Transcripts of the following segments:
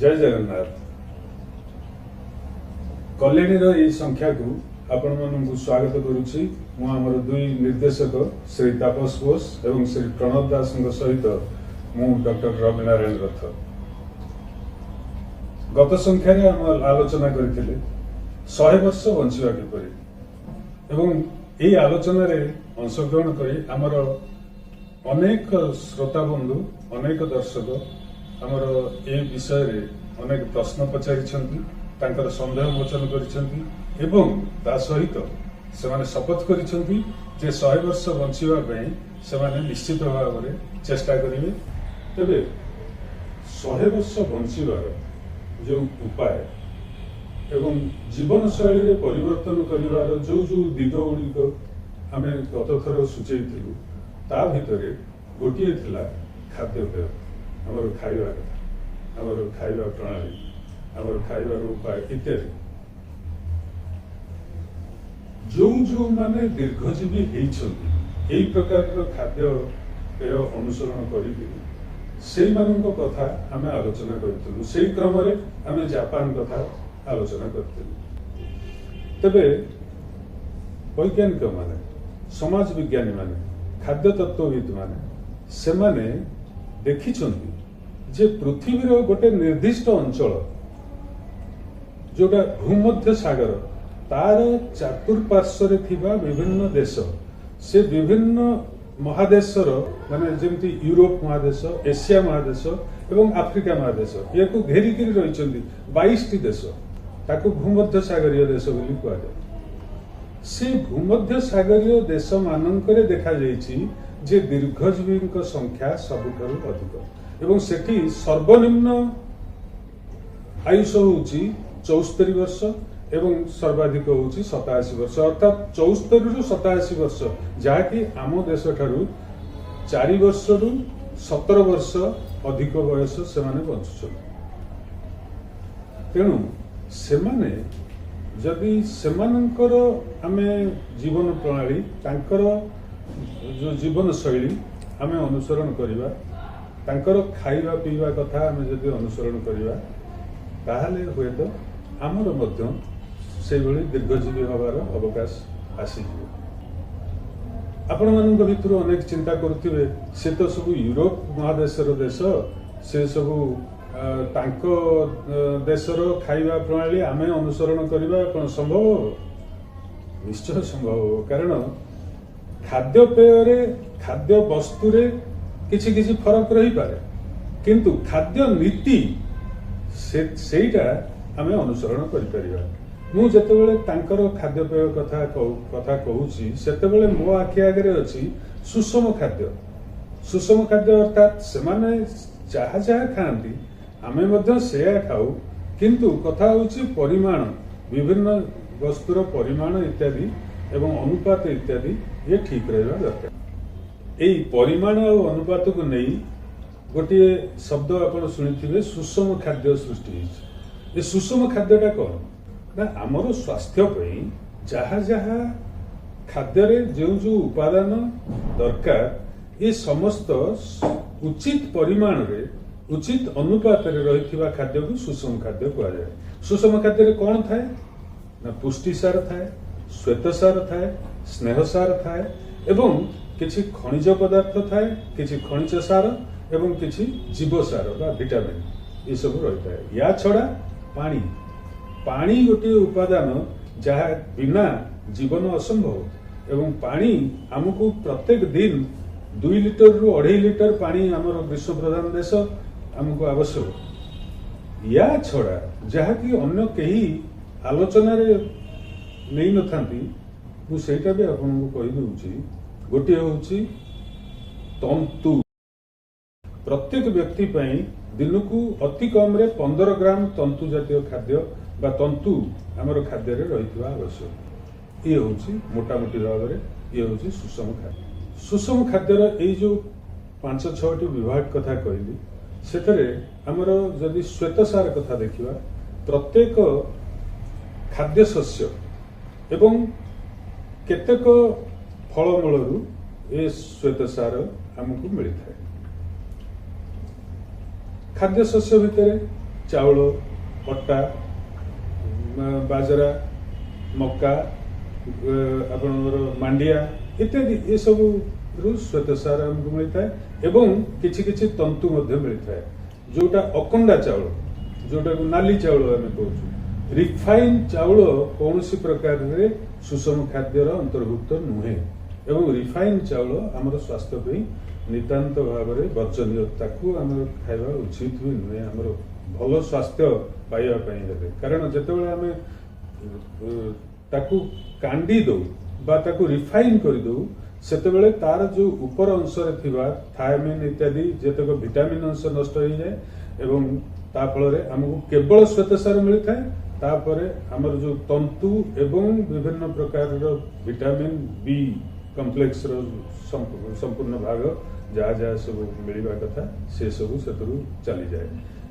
जय जगन्नाथ। कल्याणी संख्या को आपण मानक स्वागत करुच्ची। आमर दुई निर्देशक श्री तापस बोस एवं श्री प्रणव दास सहित मु डॉक्टर रविनारायण रथ गत संख्यार आम आलोचना करथिले 100 वर्ष बंचिबा किपरि एवं यही आलोचन अंशग्रहण करी आमर अनेक श्रोता बंधु अनेक दर्शक आमर ए विषय रे अनेक प्रश्न पचारिछंती, तांकर संदेह मोचन करिछंती एवं ता सहित से शपथ करिछंती जे 100 वर्ष बंचिबा पई से निश्चित भाव में चेष्टा करेंगे। तेबे 100 वर्ष बंचिबार जो उपाय एवं जीवन शैली परिवर्तन करिवार जो जो दिग गुड़िक आम गत थर सूचेलु ता भितर गोटे थिला खाद्यपेय, आमर खाइबा कथा, आमर खाइबा प्रणाली, आमर खाइबार उपाय इत्यादि। जो जो माने दीर्घजीवी होइछन्ति एई प्रकार खाद्य पेय अनुसरण करिके सेई मानक कथा आमे आलोचना करथिलु। सेई क्रम रे आमे जापान कथा आलोचना करथिलु। तबे वैज्ञानिक माने, समाज विज्ञानी माने, खाद्य तत्वविद माने से माने देखिछन्ति जे पृथ्वीर गोटे निर्दिष्ट अंचल जोटा भूमध्य सागर तार चतुर्पार्श्व थिबा विभिन्न देश, से विभिन्न महादेशर माने जेमती यूरोप महादेश, एशिया महादेश एवं आफ्रिका महादेश या घेरिकी रही 22 टी देश, ताकू भूमध्य सागरीय देश बोली कहुए। से भूमध्य सागरीय देश मानकरे देखा जाइछि जे दीर्घजीवी संख्या सबुठारु अधिक एवं सेठी सर्वनिम्न आयुष होउछि 74 वर्ष एवं सर्वाधिक होउछि 87 वर्ष, अर्थात 74 रु 87 वर्ष, जहाँकि आम देश ठारू 4 वर्ष रु 17 वर्ष अधिक बयस से बंचुछन। तेणु सेमाने जदि सेमानंकर आमे जीवन प्रणाली तांकर जो जीवन शैली आमे अनुसरण करिबा, तांकर खाइबा पीवा कथा आमे जदि अनुसरण करिबा ताहले हुए तो आमर मध्य से दीर्घजीवी हबार अवकाश आसीजिव। आपण मानक भितर अनेक चिंता करुथिबे से तो सब यूरोप महादेशर देश, से सब तांको देशर खाइबा प्रणाली आमे अनुसरण करिबा कोन संभव हो? निश्चय संभव हो, कारण खाद्य पेय खाद्य वस्तु रे किछि किछि फरक रही पारे, किंतु खाद्य नीति सेटा आमे अनुसरण करि परिबा। मु जेतेबेले तांकर खाद्यपेय कथा कहूची सेतेबेले मो आखि आगे अछि सुषम खाद्य। सुषम खाद्य अर्थात सेमाने जहा जहा खाती आमे मध्य सेया खाऊ, किंतु कथा होची परिमाण, विभिन्न वस्तुर परिमाण इत्यादि एवं अनुपात इत्यादि ये ठीक रहा दरकार। एई परिमाण और अनुपात को नहीं गोटे शब्द आपण शुणिथिबे सुषम खाद्य सृष्टि होइछ। ए सुषम खाद्यटा कौन ना आमर स्वास्थ्य पई जहा जहा खाद्य रे जो जो उपादान दरकार ये समस्त उचित परिमाण रे उचित अनुपात रे रहिथिबा खाद्य को सुषम खाद्य कहा जाए। सुषम खाद्य रे कौन थाए ना पुष्टि सार थाए, श्वेत सार थाए, स्नेह सार थाए एवं किछि खनिज पदार्थ थाए, किछि खनिज सार एवं किछि जीव सार बा विटामिन ये सब रही है। या छड़ा पानी, पानी गोटे उपादान जहाँ बिना जीवन असंभव एवं पानी आमको प्रत्येक दिन 2 लिटर रु 2.5 लिटर पानी आमर विश्व प्रधान देश आमको आवश्यक। या छड़ा जहाँ कि अन्य कहीं आलोचना नहीं न थांती मु सेटा भी आपको कहि दूची। गोटे होची तंतु, प्रत्येक व्यक्ति पई दिन को अति कम रे 15 ग्राम तंतु जातीय खाद्य बा तंतु आमर खाद्य रे रहितबा आवश्यक। ये होची मोटा मोटी भाव रे ये होची सुषम खाद्य। सुषम खाद्यर ए जो 5-6 विभाग कथा कहली सेतरे आमर जदि श्वेत सार कथा देखिबा, प्रत्येक खाद्य शस्य एवं केतेक फलमूलरू ए श्वेत सार आमको मिलता है। खाद्य शस्य भितर चाउल अटा बाजरा मक्का आपणकर मांडिया इत्यादि ये सब श्वेतसार आमको मिलता है एवं किछि किछि तंतु मध्य मिलता है जोटा अकंडा चाउल जोटा को नाली चाउल आम कहूँ रिफाइन चाउल कौन प्रकार रे सुषम खाद्यर अंतर्भुक्त नुहे एवं रिफाइन चाउल आमर स्वास्थ्य पे नितांत भाव में वर्जनीय ताकू आम खाଇବା उचित भी नुहे आमर भल स्वास्थ्य पाइबा पई हेले कारण जेतेबेले आमे ताकू कांडी दो बा ताकू रिफाइन कर दो सेतेबेले तार जो ऊपर अंश रे थिबा थायमिन इत्यादि जेतक विटामिन अंश नष्ट हो जाए एवं ता फल रे हमको केवल श्वेतसार मिलता है तापरे हमर जो तंतु एवं विभिन्न प्रकार विटामिन बी कॉम्प्लेक्स रो संपूर्ण भाग जहाँ जहाँ सब मिलवा कथा से सब सेतरु चली जाए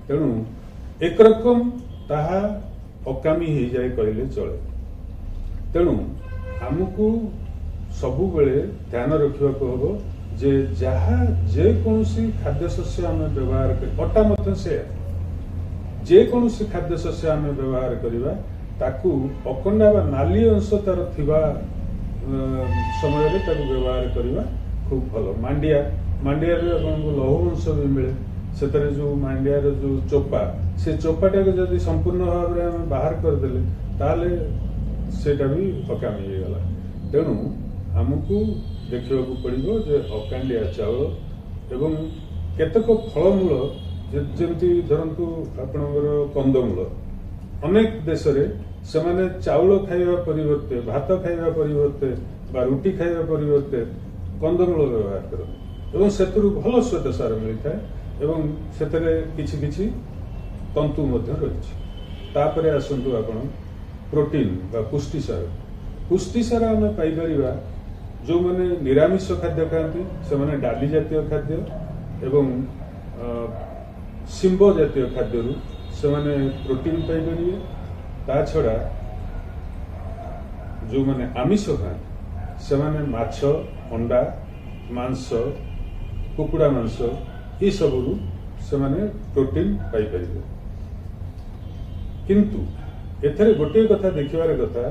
तेणु एक रकम ताहा अकामी हो जाए कहले चले तेणु आमको सबु बेले ध्यान रखा हम जे जहाँ जे कौन खाद्य शस्य आम व्यवहार कर अटा मत से जे कौन खाद्य शस्य आम व्यवहार करवा ताकू अकंडा बा नाली अंश तार थिबा समय रे ताकू व्यवहार करवा खूब भल मांडिया मांडिया रे आपको लौह अंश भी मिले से जो मांडिया रो जो चोपा से चोपाटा को जब संपूर्ण भाव में आम बाहर करदे ताले सेटा भी अकामी हो गला तेणु आमको देखा पड़ो जे अकांडिया चाउल एवं केतक फलमूल जमी धरतु आपणकर कंदमूल अनेक देश से माने चाउल खाइबा परिवर्ते भात खाइबा परिवर्ते बा रुटी खाइबा परिवर्ते कंदमूल व्यवहार करते एवं सेतुरु भल श्वेतसार मिलता है एवं सेतरे किछि किछि तंतु मध्य रही तापरे आसंतु आपण प्रोटीन बा पुष्टिसार आम पाइपर जो मैंने निरामिष खाद्य खाती से मैंने डाली जातीय खाद्य एवं शिंब जातीय खाद्य से मैंने प्रोटीन पाइपर ता छड़ा जो मैंने आमिष खाते से मैंने माछ अंडा मांस कुकुड़ा मांस ये सब से मैंने प्रोटीन पाइपर किंतु एथरे गोटे कथा देखिबार कथा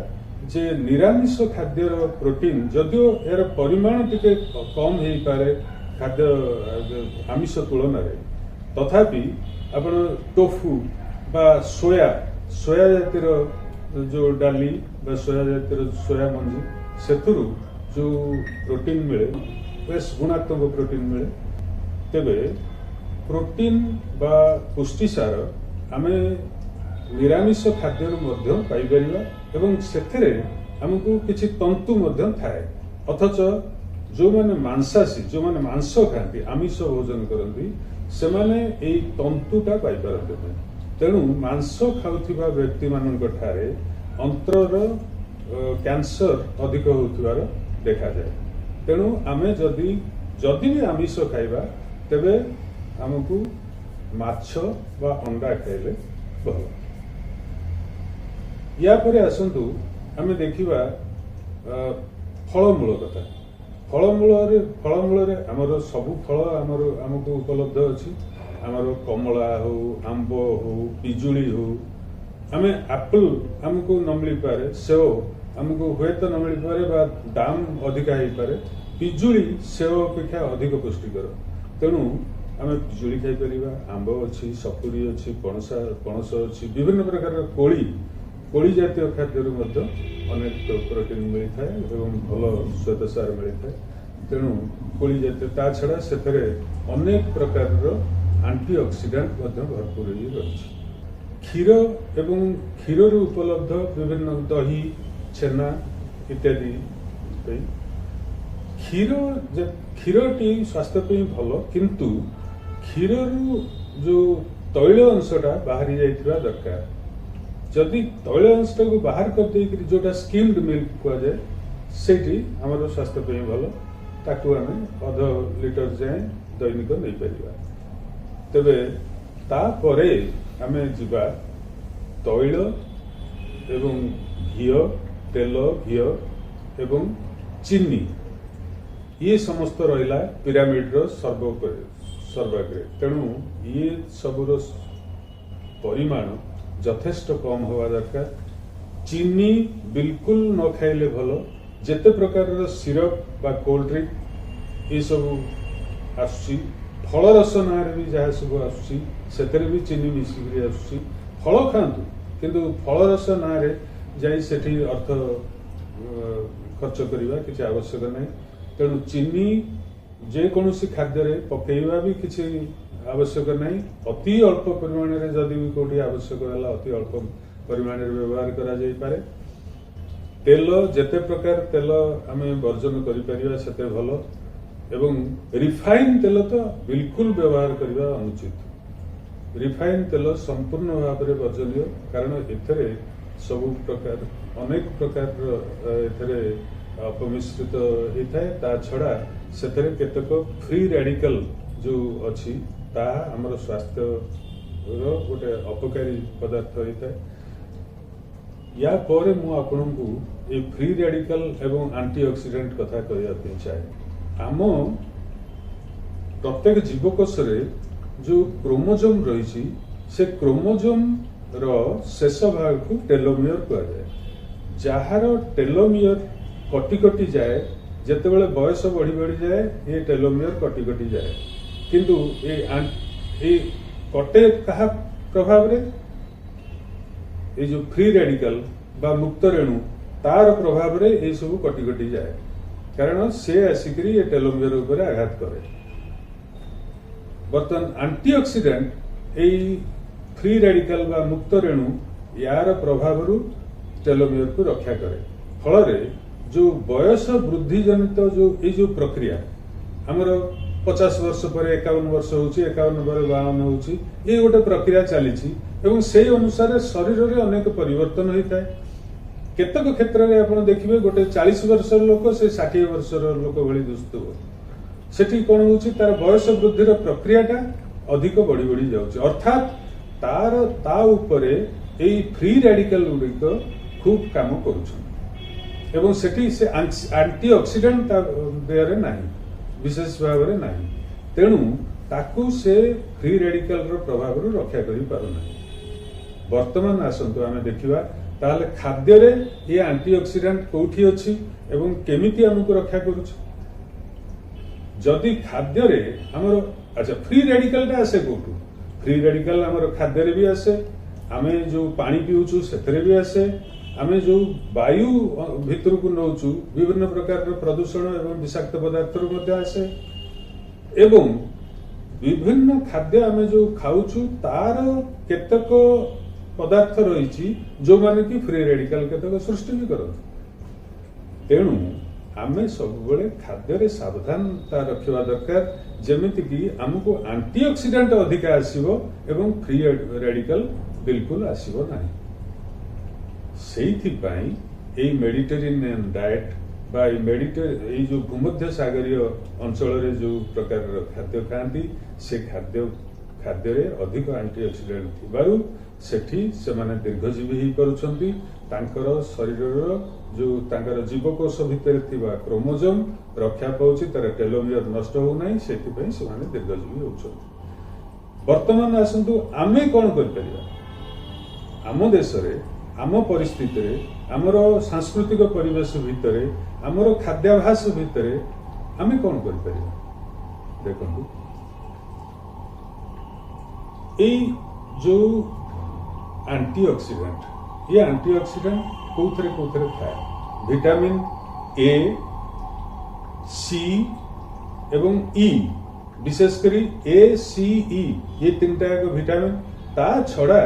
जे निरामिष खाद्यर प्रोटीन जदियो यार परिमाण टिके कम हो पारे खाद्य आमिष तुलन तथापि आपण टोफू बा सोया सोया जातिर जो डाली बा सोया जातिर सोया मंजी सेथुरु जो प्रोटीन मिले बेस गुणात्मक प्रोटीन मिले तेबे प्रोटीन बा पुष्टिसार आमे निरामिष खाद्य पाइपर एवं सेथेरे हमको किछि तंतु मध्य थाए अथच जो माने मांसाशी जो माने मांस खाती आमिष भोजन करती से माने एई तंतुटा पाइपारते तेणु मांस खाउथिबा व्यक्ति मानक ठारे अंतर कैंसर अधिक होथिबार देखा जाए तेणु आमे जदि भी आमिष खाइबा तेबे हमको माछ बा अंडा खाइले भल या परे आसंतु आमे देखिबा फलमूल कथा फलमूल रे हमर सबु फल हमको उपलब्ध अछि हमर कमला हो आंब हो पिजुली हो आमे एप्पल हमको न मिल पारे सेव हमको हुए तो न मिल पारे बा दाम अधिका हो पारे पिजुली सेव अपेक्षा अधिक पुष्टिकर तेणु आमे पिजुली खाई परिबा आंब अछि सपुरी अछि पणस अछि विभिन्न प्रकार कोली जातीय खाद्य अनेक प्रोटीन मिलता है एवं भल श्वेतसार मिलता है तेणु कोली जातीय ता छड़ा से अनेक प्रकार एंटीऑक्सीडेंट भरपूर रही क्षीर एवं क्षीर उपलब्ध विभिन्न दही छेना इत्यादि क्षीरटी स्वास्थ्य पे भल किंतु क्षीर जो तैल अंशटा बाहरी जाइथिबा दरकार जदि तैल अंशटा को बाहर कर दे जोटा स्किम्ड मिल्क कह जाए सेठी हमर स्वास्थ्य पे भल ताकू आमे अध लिटर जाए दैनिक नहीं परिबा तबे ता परे आमे जिबा तैल एवं तेल घी एवं चीनी ये समस्त रहिला पिरामिड रो सर्वाग्रे तेणु ये सबुर परिमाण यथेष्ट कम होगा दरकार। चीनी बिल्कुल न खाइले भल। जेते प्रकार सिरप बा कोल्ड ड्रिंक ये सब आसुची, फल रस ना भी जहाँ सब आसुची सेतरे भी चीनी मिसिक आसुची। फल खातु किंतु फल रस ना जाई सेठी अर्थ खर्च करवा किसी आवश्यक नहीं। तेणु चीनी जेकोसी खाद्य पकेवा भी किसी आवश्यक नहीं। अति अल्प परिमाण में जदि भी कौटी आवश्यक है अति अल्प परिमाण में व्यवहार करा जाई पारे। तेल जेते प्रकार तेल आम वर्जन करिपरिबा सेते भल। एवं रिफाइन तेल तो बिल्कुल व्यवहार करने अनुचित। रिफाइन तेल संपूर्ण भाव में वर्जनीय, कारण एथरे सबु प्रकार अनेक प्रकार एथरे अपमिश्रित होता है। ता छड़ा सेथरे केतक फ्री रेडिकल जो अच्छी ता हमर स्वास्थ्य गोटे अपकारी पदार्थ होता है। या परे मु आपनकु ए फ्री रेडिकल एवं एंटीऑक्सीडेंट कथा कहया चाहे। आम प्रत्येक जीवकोश रे जो क्रोमोजोम रही से क्रोमोजोम रो शेष भाग को टेलोमियर कहा जाए। जार टेलोमियर कटि कटि जाए जितेबाला बयस बढ़ी बढ़ी जाए ये टेलोमियर कटि कटि जाए। किंतु ये कटे क्या प्रभाव रे ये जो फ्री रेडिकल बा मुक्त रेणु तार प्रभाव रे ये सब कटि कटि जाए, कारण से आसिक ये टेलोमियर उपर आघात करे। बर्तमान एंटीऑक्सीडेंट यही फ्री रेडिकल बा मुक्त रेणु यार प्रभाव टेलोमियर को रक्षा करे। फल जो बयस वृद्धि जनित जो प्रक्रिया आमर 50 वर्ष पर 51 वर्ष होची, 51 पर 52 होची, ये गोटे प्रक्रिया चली से अनुसार शरीर में अनेक परिवर्तन होता है। केतक क्षेत्र में आप देखिए गोटे 40 वर्ष लोक से 60 वर्ष लोक भली दुस्तुव सेठी कौन होची तार बयस वृद्धि प्रक्रियाटा अधिक बढ़ी बढ़ी जाउची। अर्थात तार ता उपरे एई फ्री रेडिकल गुड़िक खूब काम करुछन एवं सेठी से एंटीऑक्सीडेंट देहरे नाही विशेष भाव में नाही। तेणु ताकू से फ्री रेडिकल रो प्रभाव रो रक्षा करि पारु नाही। वर्तमान आसंतु आमे देखिबा ताले खाद्य रे ये एंटीऑक्सीडेंट कोठी अछि एवं केमिति हमकु रक्षा करूछ। जदि खाद्य रे हमर अच्छा फ्री रेडिकल टा आसे कोठु? फ्री रेडिकल हमर खाद्य रे भी आसे, आमे जो पानी पिउछु सेतरे भी आसे, आमे जो वायु भितर को नौचु विभिन्न प्रकार प्रदूषण एवं विषाक्त पदार्थ मध्य आसे। एवं विभिन्न खाद्य आमे जो खाउछु तार केतक पदार्थ रही जो माने कि फ्री रेडिकल केतक सृष्टि भी करत। तेणु आमे सब खाद्य रे सावधानता रखिबा दरकार जेमिति कि हमको एंटीऑक्सीडेंट अधिक आसीबो एवं फ्री रेडिकल बिल्कुल आसीबो नाही। सेई मेडिटेरेनियन डाएट बा जो भूमध्य सागरीय अंचल रे जो प्रकार खाद्य खाती से खाद्य रे अधिक एंटीऑक्सीडेंट थिबारु सेठी सेमाने दीर्घजीवी ही करूछंती। तांकर शरीरर जो तांकर जीवकोश भितर थिबा क्रोमोजोम रक्षा पाउछि, तार टेलोमियर नष्ट हो नाही, सेति पई सेमाने दीर्घजीवी होछंती। वर्तमान आसंतु आमे कोन कर परिबा? आम देश रे आम परिस्थिति रे आमर सांस्कृतिक परिवेश भितर आमर खाद्याभ्यास भितर आमे कोन कर परिबा? देखंतु ए जो एंटीऑक्सीडेंट ये एंटीऑक्सीडेंट कोथरे थाए विटामिन ए सी एवं ई, विशेषकर ए सी ई ये तीनटा एक विटामिन। ता छड़ा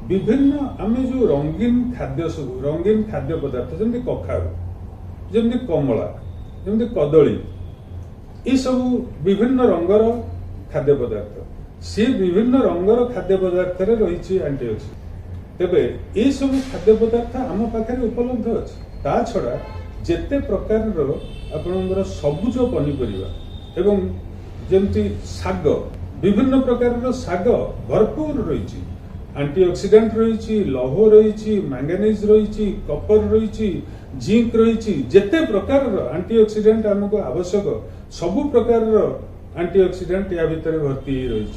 विभिन्न आमे जो रंगीन खाद्य पदार्थ जमि कखारु, जमि कमला, जमि कदली, ये सब विभिन्न रंगर खाद्य पदार्थ सी विभिन्न रंगर खाद्य पदार्थ रही एंटीऑक्सीडेंट। तेबे ये सब खाद्य पदार्थ आम पाखे उपलब्ध अच्छे। ता छड़ा जेते प्रकार आपणकर सबुज पनीपरिया एवं जमती शाग विभिन्न प्रकार शाग भरपूर रही, एंटीऑक्सीडेंट रही, लौह रही, मैंगनीज रही, कपर रही, जिंक रही, जेते प्रकार एंटीऑक्सीडेंट आमको आवश्यक सबु प्रकार एंटीऑक्सीडेंट या भितर भर्ती रही।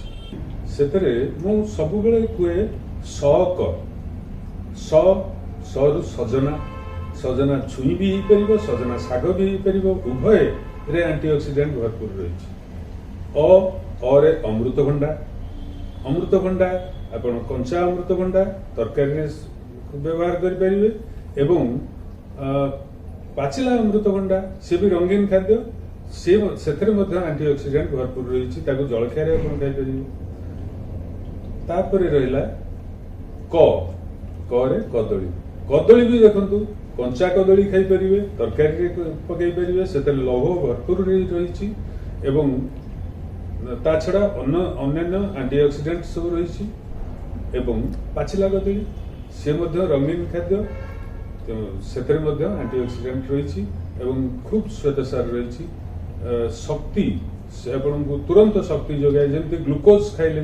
सेतरे मु सबुबेले कुए ସରୁ ସଜନା ସଜନା ଛୁଇଁ ବି ହେଇପାରିବ, ସଜନା ଶାଗ ବି ହେଇପାରିବ, ଉଭୟରେ ଆଣ୍ଟିଅକ୍ସିଡେଣ୍ଟ ଭରପୁର ରହିଛି। ଅରେ ଅମୃତଭଣ୍ଡା ଆପଣ କଞ୍ଚା ଅମୃତଭଣ୍ଡା ତରକାରୀରେ ବ୍ୟବହାର କରିପାରିବେ ଏବଂ ପାଚିଲା ଅମୃତଭଣ୍ଡା ସେ ବି ରଙ୍ଗୀନ ଖାଦ୍ୟ, ସେଥିରେ ମଧ୍ୟ ଆଣ୍ଟିଅକ୍ସିଡେଣ୍ଟ ଭରପୁର ରହିଛି, ତାକୁ ଜଳଖିଆରେ ଆପଣ ଖାଇପାରିବେ। ତାପରେ ରହିଲା କରେ କଦଳୀ ବି ଦେଖନ୍ତୁ, କଞ୍ଚା କଦଳୀ ଖାଇପାରିବେ, ତରକାରୀରେ ପକାଇ ପାରିବେ, ସେଥିରେ ଲୌହ ଭରପୁର ରହିଛି ଏବଂ ତା ଛଡ଼ା ଅନ୍ୟାନ୍ୟ ଆଣ୍ଟିଅକ୍ସିଡେଣ୍ଟ ସବୁ ରହିଛି। ଏବଂ ପାଚିଲା କଦଳୀ ସେ ମଧ୍ୟ ରଙ୍ଗୀନ ଖାଦ୍ୟ, ସେଥିରେ ମଧ୍ୟ ଆଣ୍ଟିଅକ୍ସିଡେଣ୍ଟ ରହିଛି ଏବଂ ଖୁବ୍ ଶ୍ୱେତସାର ରହିଛି। ଶକ୍ତି ସେ ଆପଣଙ୍କୁ ତୁରନ୍ତ ଶକ୍ତି ଯୋଗାଏ, ଯେମିତି ଗ୍ଲୁକୋଜ ଖାଇଲେ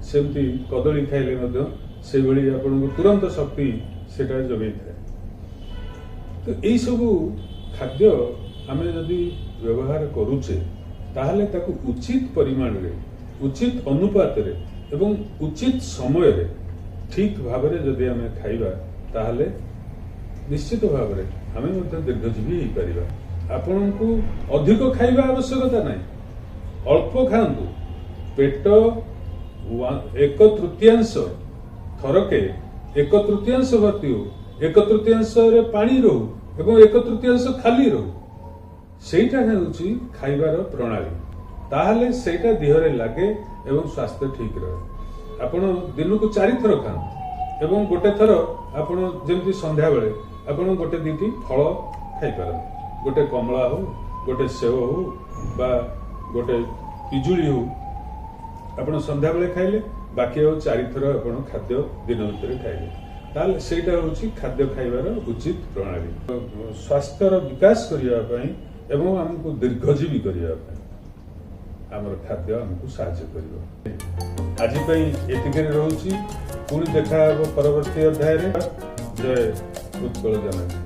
ସେମିତି କଦଳୀ ଖାଇଲେ ମଧ୍ୟ ସେଇଭଳି ଆପଣଙ୍କୁ ତୁରନ୍ତ ଶକ୍ତି ସେଟା ଯୋଗାଇଥାଏ। ତ ଏଇ ସବୁ ଖାଦ୍ୟ ଆମେ ଯଦି ବ୍ୟବହାର କରୁଛେ ତାହେଲେ ତାକୁ ଉଚିତ ପରିମାଣରେ, ଉଚିତ ଅନୁପାତରେ ଏବଂ ଉଚିତ ସମୟରେ ଠିକ ଭାବରେ ଯଦି ଆମେ ଖାଇବା ତାହେଲେ ନିଶ୍ଚିତ ଭାବରେ ଆମେ ମଧ୍ୟ ଦୀର୍ଘଜୀବୀ ହେଇପାରିବା। ଆପଣଙ୍କୁ ଅଧିକ ଖାଇବା ଆବଶ୍ୟକତା ନାହିଁ, ଅଳ୍ପ ଖାଆନ୍ତୁ। ପେଟ 1/3 ଥରକେ 1/3 ଭର୍ତ୍ତି ହଉ, 1/3 ପାଣି ରହୁ ଏବଂ 1/3 ଖାଲି ରହୁ, ସେଇଟା ହେଉଛି ଖାଇବାର ପ୍ରଣାଳୀ। ତାହେଲେ ସେଇଟା ଦେହରେ ଲାଗେ ଏବଂ ସ୍ୱାସ୍ଥ୍ୟ ଠିକ ରହେ। ଆପଣ ଦିନକୁ 4 ଥର ଖାଆନ୍ତୁ ଏବଂ ଗୋଟେ ଥର ଆପଣ ଯେମିତି ସନ୍ଧ୍ୟାବେଳେ ଆପଣ ଗୋଟେ 2ଟି ଫଳ ଖାଇପାରନ୍ତି, ଗୋଟେ କମଳା ହଉ, ଗୋଟେ ସେଓ ହଉ ବା ଗୋଟେ ପିଜୁଳି ହଉ, ଆପଣ ସନ୍ଧ୍ୟାବେଳେ ଖାଇଲେ, ବାକି ଆଉ 4 ଥର ଆପଣ ଖାଦ୍ୟ ଦିନ ଭିତରେ ଖାଇଲେ, ତାହେଲେ ସେଇଟା ହେଉଛି ଖାଦ୍ୟ ଖାଇବାର ଉଚିତ ପ୍ରଣାଳୀ। ସ୍ୱାସ୍ଥ୍ୟର ବିକାଶ କରିବା ପାଇଁ ଏବଂ ଆମକୁ ଦୀର୍ଘଜୀବୀ କରିବା ପାଇଁ ଆମର ଖାଦ୍ୟ ଆମକୁ ସାହାଯ୍ୟ କରିବ। ଆଜି ପାଇଁ ଏତିକିରେ ରହୁଛି, ପୁଣି ଦେଖା ହେବ ପରବର୍ତ୍ତୀ ଅଧ୍ୟାୟରେ। ଜୟ ଉତ୍କଳ ଜନନୀ।